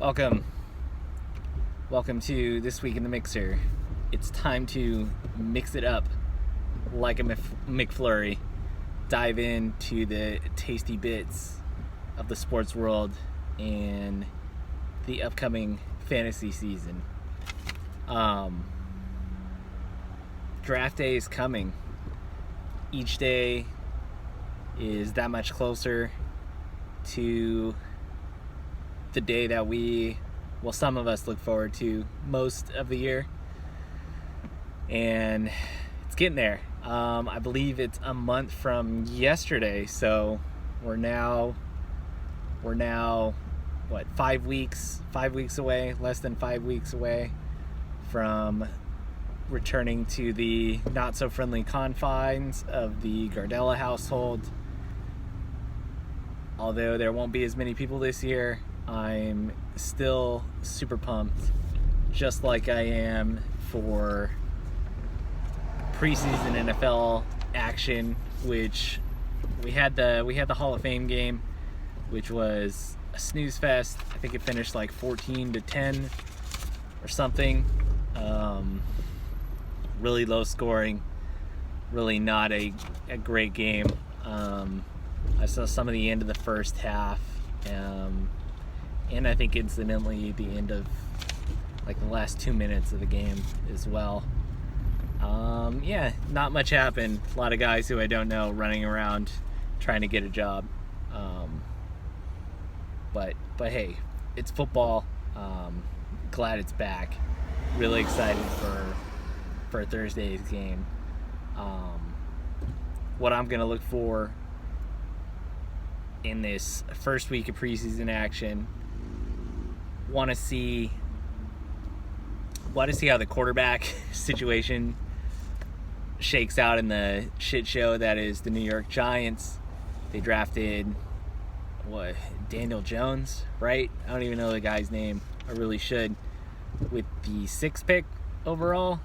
Welcome. Welcome to This Week in the Mixer. It's time to mix it up like a McFlurry. Dive into the tasty bits of the sports world and the upcoming fantasy season. Draft day is coming. Each day is that much closer to the day that some of us look forward to most of the year. And it's getting there. I believe it's a month from yesterday, so we're now 5 weeks away, less than 5 weeks away from returning to the not so friendly confines of the Gardella household. Although there won't be as many people this year, I'm still super pumped, just like I am for preseason NFL action, which we had the Hall of Fame game, which was a snooze fest. I think it finished like 14-10 or something. Really low scoring, really not a great game. I saw some of the end of the first half, and I think incidentally the end of like the last 2 minutes of the game as well. Not much happened. A lot of guys who I don't know running around trying to get a job. But hey, it's football. Glad it's back. Really excited for Thursday's game. What I'm gonna look for in this first week of preseason action, want to see how the quarterback situation shakes out in the shit show that is the New York Giants. They drafted Daniel Jones, right? I don't even know the guy's name. I really should. With the 6th pick overall,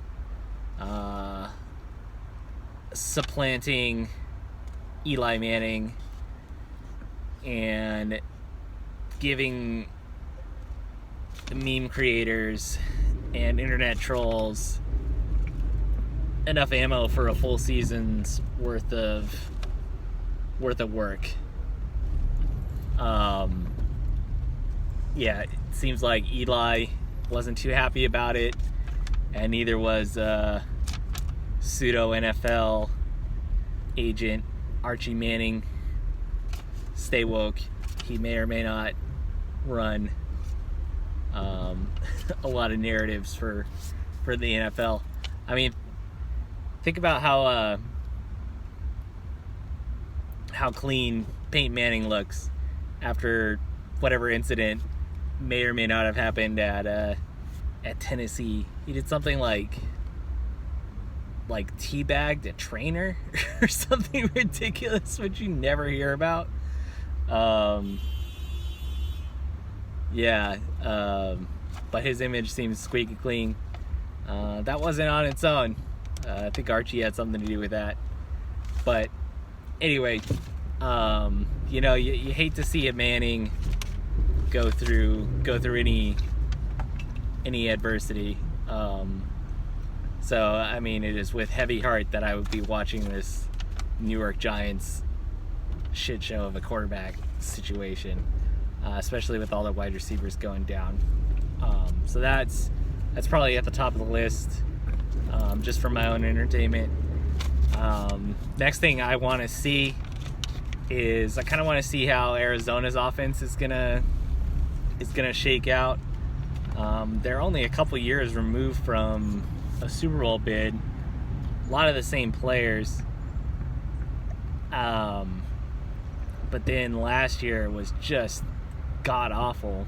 supplanting Eli Manning and giving the meme creators and internet trolls enough ammo for a full season's worth of work. It seems like Eli wasn't too happy about it, and neither was pseudo NFL agent Archie Manning. Stay woke. He may or may not run a lot of narratives for the NFL. I mean, think about how clean Peyton Manning looks after whatever incident may or may not have happened at Tennessee. He did something like teabagged a trainer or something ridiculous, which you never hear about. But his image seems squeaky clean. That wasn't on its own. I think Archie had something to do with that. But anyway, you hate to see a Manning go through any adversity. So I mean, it is with heavy heart that I would be watching this New York Giants shit show of a quarterback situation, especially with all the wide receivers going down. So that's probably at the top of the list, just for my own entertainment. Next thing I want to see is I kind of want to see how Arizona's offense is gonna shake out. They're only a couple years removed from a Super Bowl bid. A lot of the same players. But then last year was just god awful.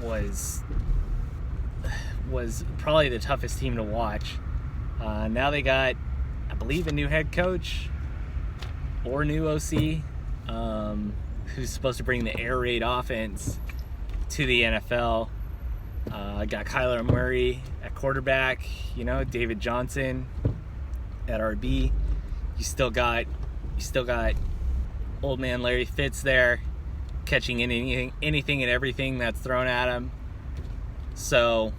Was probably the toughest team to watch. Now they got, I believe, a new head coach or new OC, who's supposed to bring the air raid offense to the NFL. Got Kyler Murray at quarterback, David Johnson at RB. You still got old man Larry Fitz there, catching anything and everything that's thrown at him. So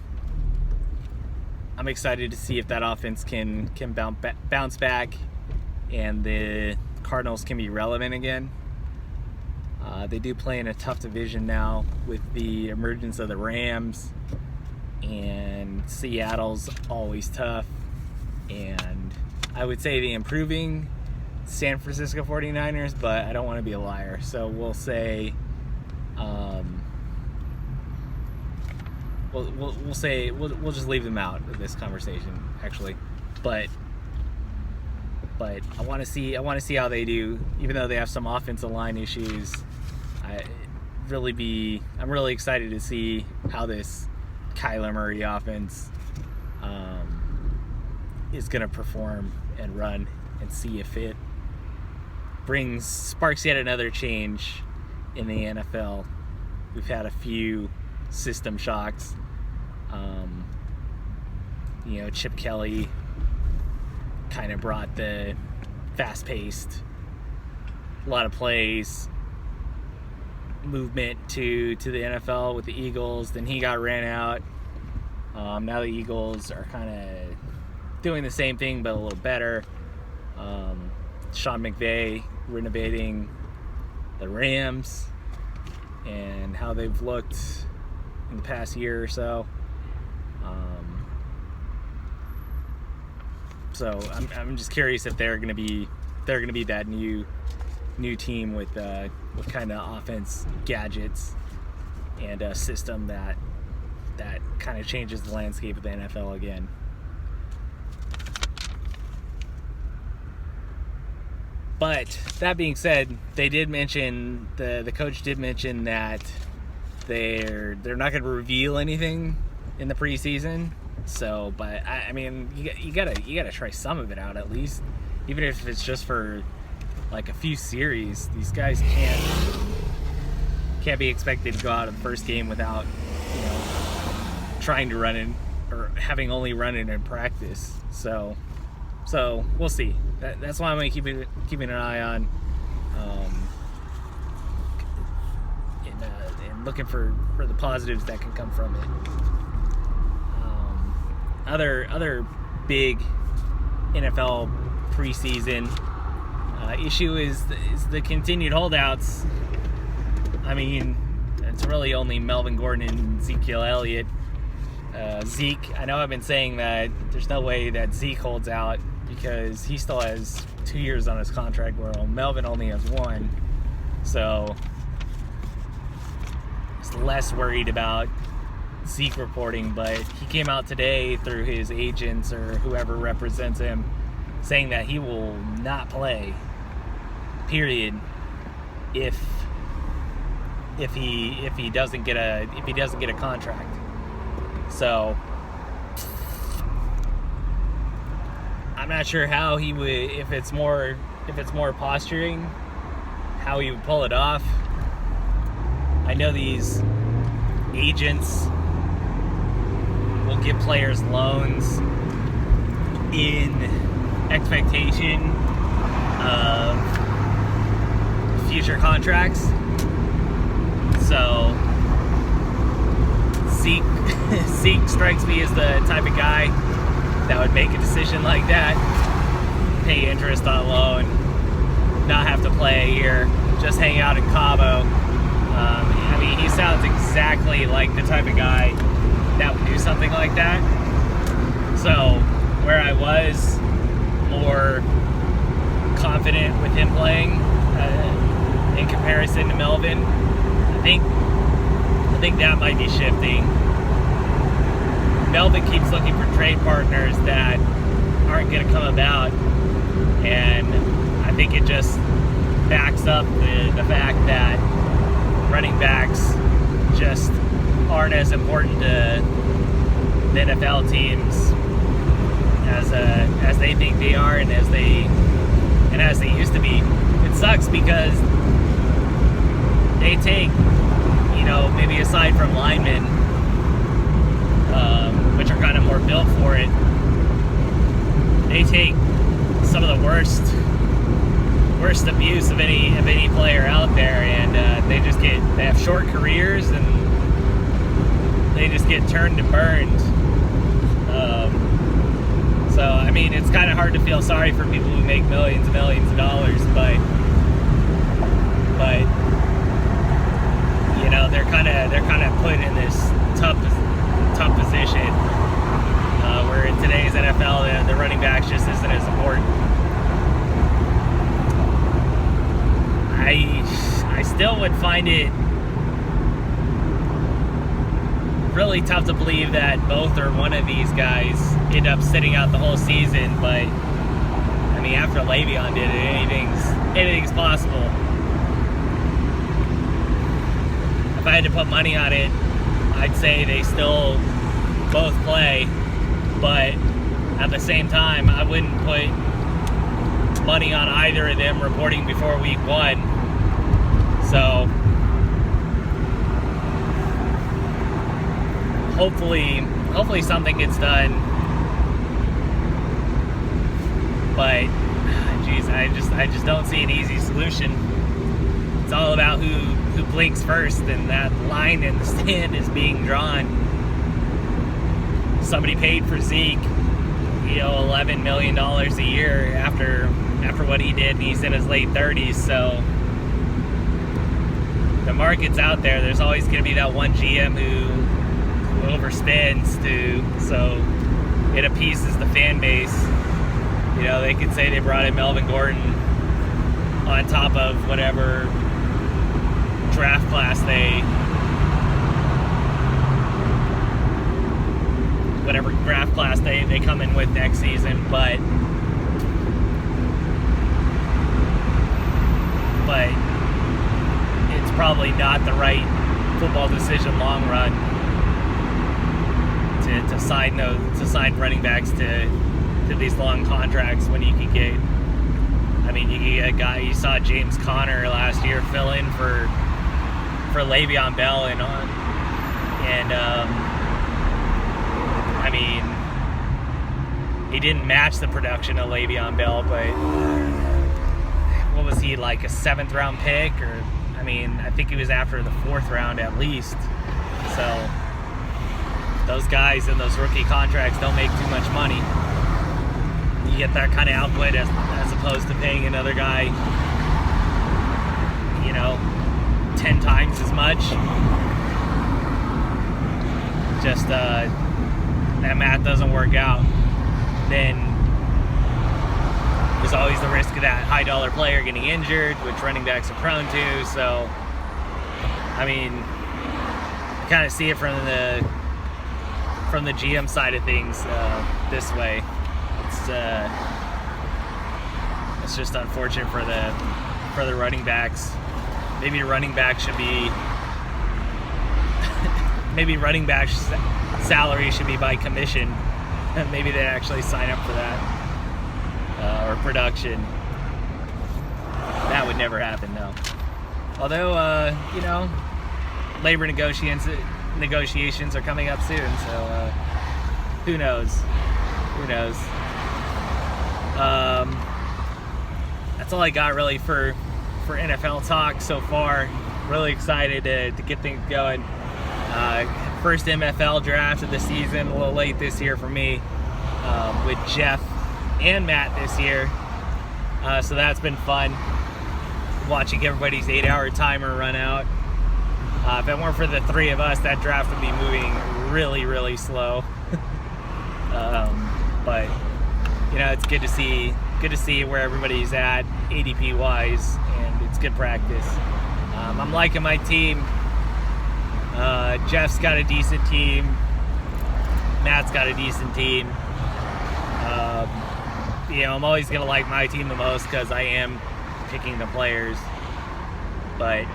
I'm excited to see if that offense can bounce back and the Cardinals can be relevant again. They do play in a tough division now with the emergence of the Rams, and Seattle's always tough. And I would say the improving San Francisco 49ers, but I don't want to be a liar. So we'll say, we'll just leave them out of this conversation, actually. But I want to see how they do, even though they have some offensive line issues. I'm really excited to see how this Kyler Murray offense is going to perform and run, and see if it sparks yet another change in the NFL. We've had a few system shocks. Chip Kelly kind of brought the fast-paced, a lot of plays, movement to the NFL with the Eagles. Then he got ran out. Now the Eagles are kind of doing the same thing but a little better. Sean McVay renovating the Rams and how they've looked in the past year or so. So I'm just curious if they're gonna be that new team with kind of offense gadgets and a system that kind of changes the landscape of the NFL again. But that being said, they did mention, the coach did mention that they're not going to reveal anything in the preseason. So, but I mean, you gotta try some of it out at least, even if it's just for like a few series. These guys can't be expected to go out of the first game without trying to run in, or having only run it in practice. So we'll see. That's why I'm going to keeping an eye on, and looking for the positives that can come from it. Other big NFL preseason issue is the continued holdouts. I mean, it's really only Melvin Gordon and Ezekiel Elliott. Zeke, I know I've been saying that there's no way that Zeke holds out because he still has 2 years on his contract, where Melvin only has 1. So it's less worried about Zeke reporting, but he came out today through his agents or whoever represents him saying that he will not play, period, if he doesn't get a contract. So I'm not sure how he would, if it's more posturing, how he would pull it off. I know these agents will give players loans in expectation of future contracts. So Zeke strikes me as the type of guy that would make a decision like that, pay interest on a loan, not have to play a year, just hang out in Cabo. I mean, he sounds exactly like the type of guy that would do something like that. So where I was more confident with him playing in comparison to Melvin, I think that might be shifting. Melvin keeps looking for trade partners that aren't going to come about, and I think it just backs up the fact that running backs just aren't as important to the NFL teams as they think they are, and as they used to be. It sucks because they take, maybe aside from linemen, which are kind of more built for it, they take some of the worst worst abuse of any player out there, and they have short careers, and they just get turned and burned. So I mean, it's kind of hard to feel sorry for people who make millions and millions of dollars, but you know, they're kind of put in this tough position where in today's NFL the running backs just isn't as important. I still would find it really tough to believe that both or one of these guys end up sitting out the whole season, but I mean, after Le'Veon did it, anything's possible. If I had to put money on it, I'd say they still both play, but at the same time, I wouldn't put money on either of them reporting before week 1. So hopefully something gets done. But geez, I just don't see an easy solution. It's all about who blinks first, and that line in the stand is being drawn. Somebody paid for Zeke, $11 million a year after what he did, and he's in his late 30s. So the market's out there. There's always going to be that one GM who overspends so it appeases the fan base. They could say they brought in Melvin Gordon on top of whatever draft class they come in with next season, but it's probably not the right football decision long run to sign running backs to these long contracts when you can get, you can get a guy. You saw James Conner last year fill in for Le'Veon Bell and he didn't match the production of Le'Veon Bell, but what was he, like a 7th round pick? Or I think he was after the 4th round at least. So those guys in those rookie contracts don't make too much money. You get that kind of output as opposed to paying another guy, 10 times as much. Just that math doesn't work out. Then there's always the risk of that high dollar player getting injured, which running backs are prone to. So you kind of see it from the GM side of things this way. It's just unfortunate for the running backs. Maybe running backs should be running backs salary should be by commission. Maybe they actually sign up for that, or production. That would never happen, no. Although labor negotiations are coming up soon, so who knows? That's all I got really for NFL talk so far. Really excited to get things going. First MFL draft of the season, a little late this year for me, with Jeff and Matt this year. So that's been fun, watching everybody's 8-hour timer run out. If it weren't for the 3 of us, that draft would be moving really, really slow. But it's good to see where everybody's at ADP wise, and it's good practice. I'm liking my team. Jeff's got a decent team. Matt's got a decent team. I'm always gonna like my team the most because I am picking the players. But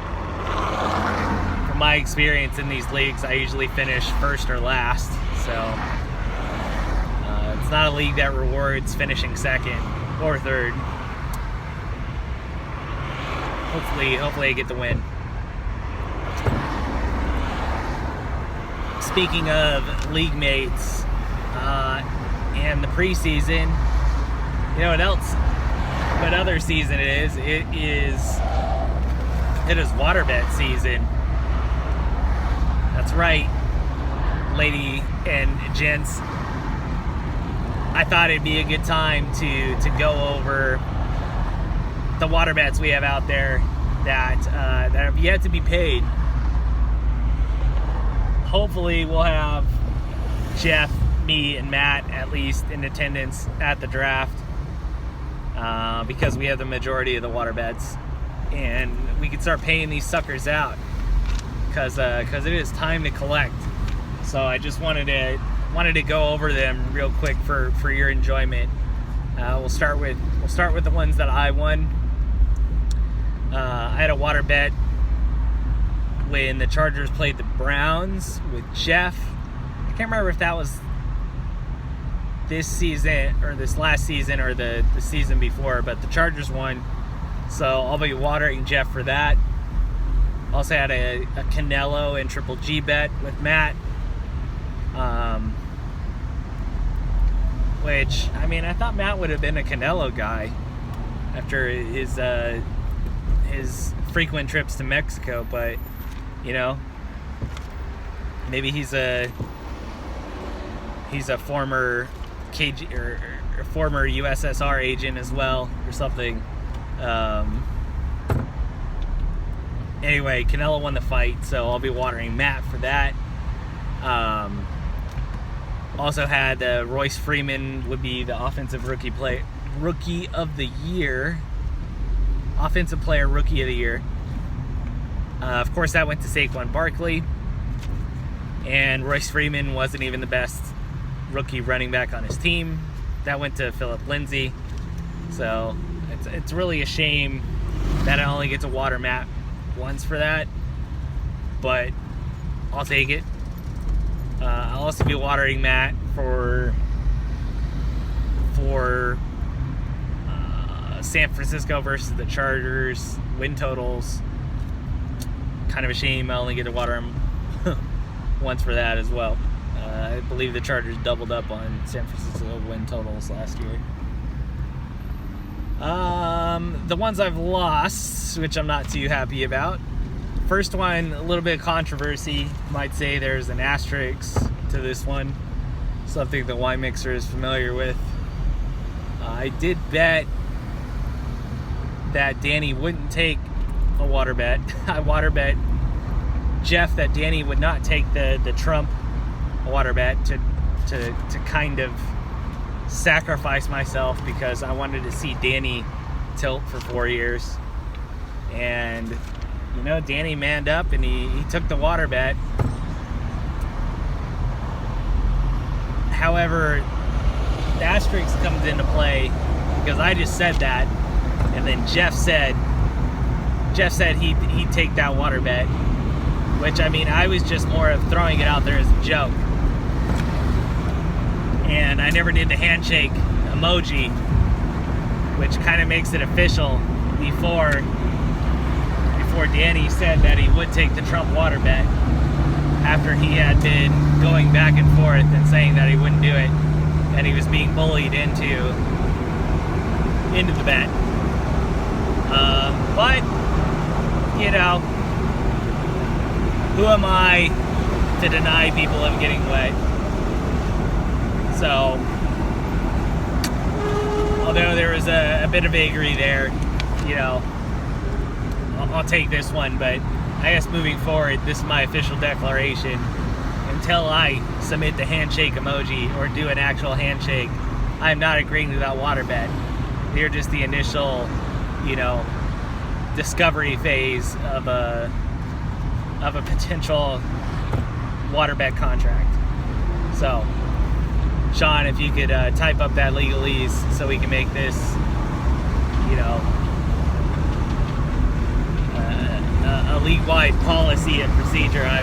from my experience in these leagues, I usually finish first or last. So it's not a league that rewards finishing second or third. Hopefully I get the win. Speaking of league mates and the preseason, what else what other season it is. It is water bet season. That's right, lady and gents. I thought it'd be a good time to go over the water bets we have out there that have yet to be paid. Hopefully we'll have Jeff, me, and Matt at least in attendance at the draft, because we have the majority of the water bets, and we can start paying these suckers out, because it is time to collect. So I just wanted to go over them real quick for your enjoyment. We'll start with the ones that I won. I had a water bet when the Chargers played the Browns with Jeff. I can't remember if that was this season or this last season or the season before, but the Chargers won, so I'll be watering Jeff for that. Also had a Canelo and Triple G bet with Matt, which, I mean, I thought Matt would have been a Canelo guy after his frequent trips to Mexico, but you know, maybe he's a former KG or former USSR agent as well or something. Anyway, Canelo won the fight, so I'll be watering Matt for that. Also had Royce Freeman would be the offensive rookie of the year. Offensive player rookie of the year. Of course, that went to Saquon Barkley, and Royce Freeman wasn't even the best rookie running back on his team. That went to Phillip Lindsay. So it's really a shame that I only get to water Matt once for that, but I'll take it. I'll also be watering Matt for San Francisco versus the Chargers win totals. Kind of a shame I only get to water him once for that as well. I believe the Chargers doubled up on San Francisco win totals last year. The ones I've lost, which I'm not too happy about. First one, a little bit of controversy. Might say there's an asterisk to this one. Something the wine mixer is familiar with. I did bet that Danny wouldn't take a water bet. I water bet Jeff that Danny would not take the Trump water bet to kind of sacrifice myself, because I wanted to see Danny tilt for 4 years. And you know, Danny manned up and he took the water bet. However, the asterisk comes into play because I just said that, and then Jeff said he'd take that water bet, which, I mean, I was just more of throwing it out there as a joke. And I never did the handshake emoji, which kind of makes it official before Danny said that he would take the Trump water bet, after he had been going back and forth and saying that he wouldn't do it, and he was being bullied into the bet. But, you know, who am I to deny people of getting wet? So, although there was a bit of vagary there, you know, I'll take this one, but I guess moving forward, this is my official declaration. Until I submit the handshake emoji or do an actual handshake, I'm not agreeing to that water bet. They're just the initial, you know, discovery phase of a potential water bet contract. So, Sean, if you could type up that legalese so we can make this, you know, a league-wide policy and procedure, I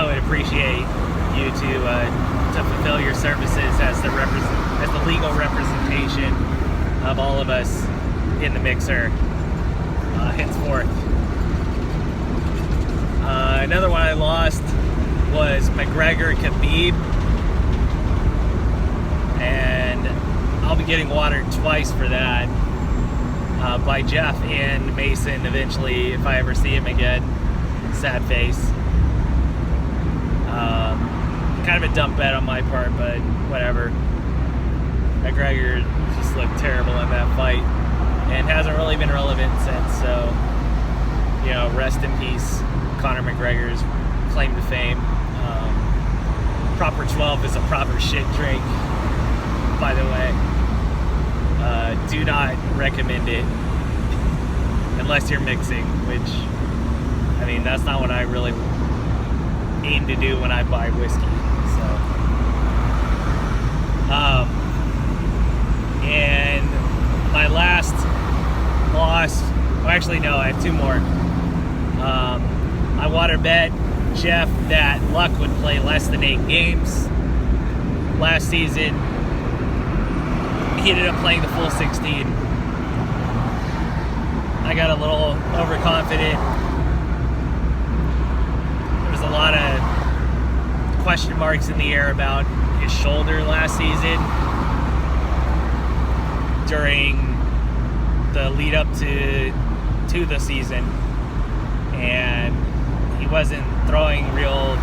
would appreciate you to fulfill your services as the legal representation of all of us in the mixer henceforth. Another one I lost was McGregor Khabib, and I'll be getting watered twice for that by Jeff and Mason eventually if I ever see him again. Sad face. Kind of a dumb bet on my part, but whatever. McGregor just looked terrible in that fight and hasn't really been relevant since. So, rest in peace, Conor McGregor's claim to fame. Proper 12 is a proper shit drink, by the way. Do not recommend it unless you're mixing, which, I mean, that's not what I really aim to do when I buy whiskey. So, and my last loss, well, actually, no, I have two more. I water bet Jeff that Luck would play less than 8 games last season. He ended up playing the full 16. I got a little overconfident. There was a lot of question marks in the air about his shoulder last season during the lead up to the season, and he wasn't throwing real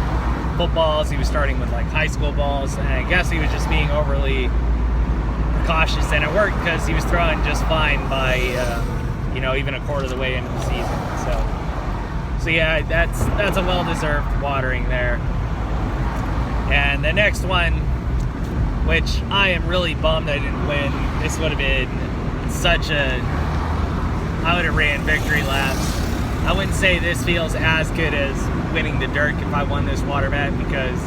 footballs. He was starting with like high school balls, and I guess he was just being overly cautious, and it worked because he was throwing just fine by even a quarter of the way into the season. So yeah, that's a well-deserved watering there. And the next one, which I am really bummed I didn't win. This would have been I would have ran victory laps. I wouldn't say this feels as good as winning the Dirk if I won this water bet, because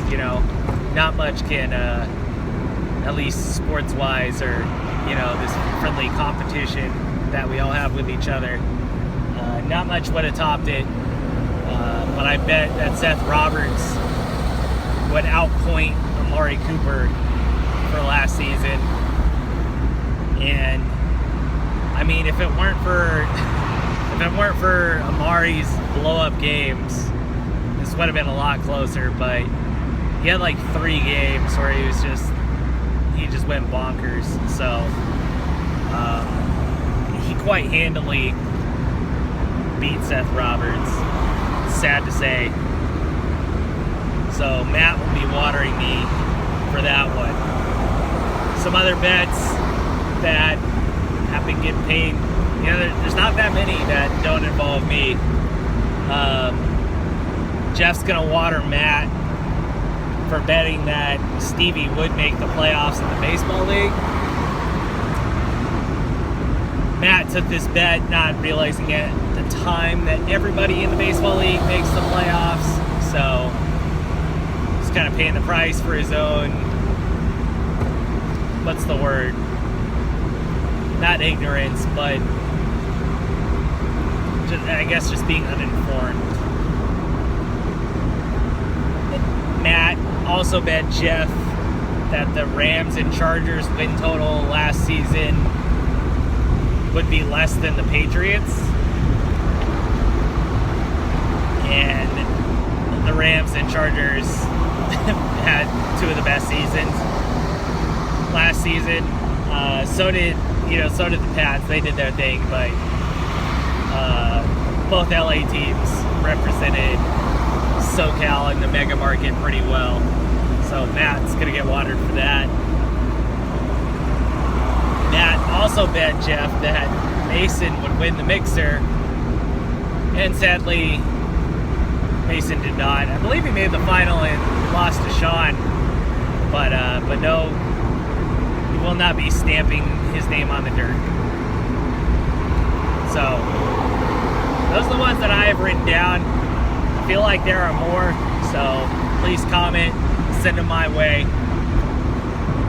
not much can at least sports-wise, or this friendly competition that we all have with each other, not much would have topped it. But I bet that Seth Roberts would outpoint Amari Cooper for last season. And I mean, if it weren't for Amari's blow-up games, this would have been a lot closer. But he had like 3 games where he just went bonkers. So he quite handily beat Seth Roberts. Sad to say. So Matt will be watering me for that one. Some other bets that have been getting paid. There's not that many that don't involve me. Jeff's gonna water Matt for betting that Stevie would make the playoffs in the baseball league. Matt took this bet not realizing at the time that everybody in the baseball league makes the playoffs, so he's kind of paying the price for his own, what's the word? Not ignorance, but I guess just being uninformed. Matt also bet Jeff that the Rams and Chargers win total last season would be less than the Patriots. And the Rams and Chargers had 2 of the best seasons last season. So did the Pats. They did their thing, but both LA teams represented SoCal and the mega market pretty well. So Matt's gonna get watered for that. Matt also bet Jeff that Mason would win the mixer, and sadly Mason did not. I believe he made the final and lost to Sean, but no, he will not be stamping his name on the dirt. So those are the ones that I have written down. I feel like there are more, so please comment, send them my way,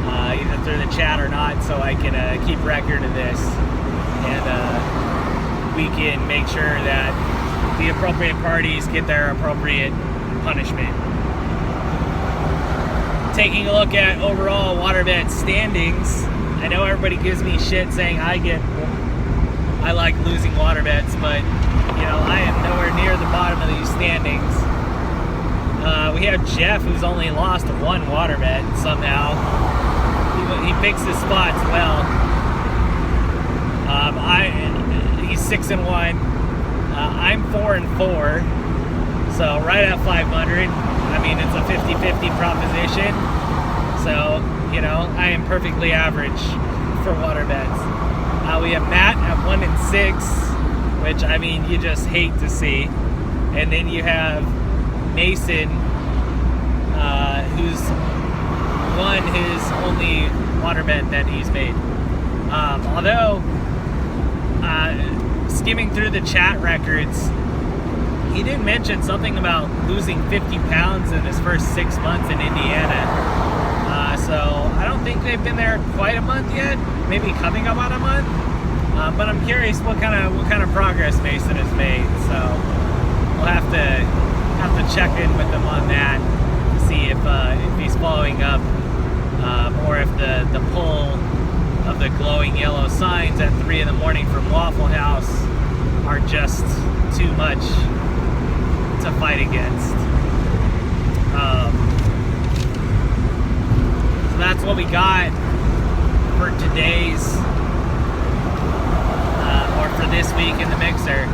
either through the chat or not, so I can keep record of this, and we can make sure that the appropriate parties get their appropriate punishment. Taking a look at overall WaterBet standings, I know everybody gives me shit saying I like losing water bets, but I am nowhere near the bottom of these standings. We have Jeff, who's only lost 1 water bet somehow. He he picks his spots well. He's 6-1. I'm 4-4. So right at 500. I mean, it's a 50-50 proposition. So, you know, I am perfectly average for water bets. We have Matt at 1-6, which, I mean, you just hate to see. And then you have Mason, who's won his only water bet that he's made. Although, skimming through the chat records, he did mention something about losing 50 pounds in his first 6 months in Indiana. So I don't think they've been there quite a month yet. Maybe coming up on a month. But I'm curious what kind of progress Mason has made. So we'll have to check in with him on that to see if he's following up, or if the pull of the glowing yellow signs at 3 in the morning from Waffle House are just too much to fight against. So that's what we got for today's, or for this week in the mixer.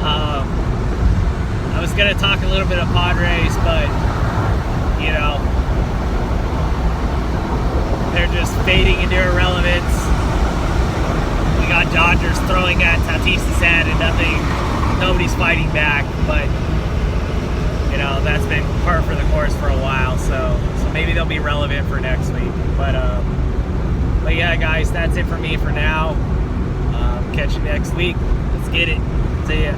I was gonna talk a little bit of Padres, but you know, they're just fading into irrelevance. We got Dodgers throwing at Tatis's head and nobody's fighting back, but you know, that's been par for the course for a while, so maybe they'll be relevant for next week. But yeah, guys, that's it for me for now. Catch you next week. Let's get it. See ya.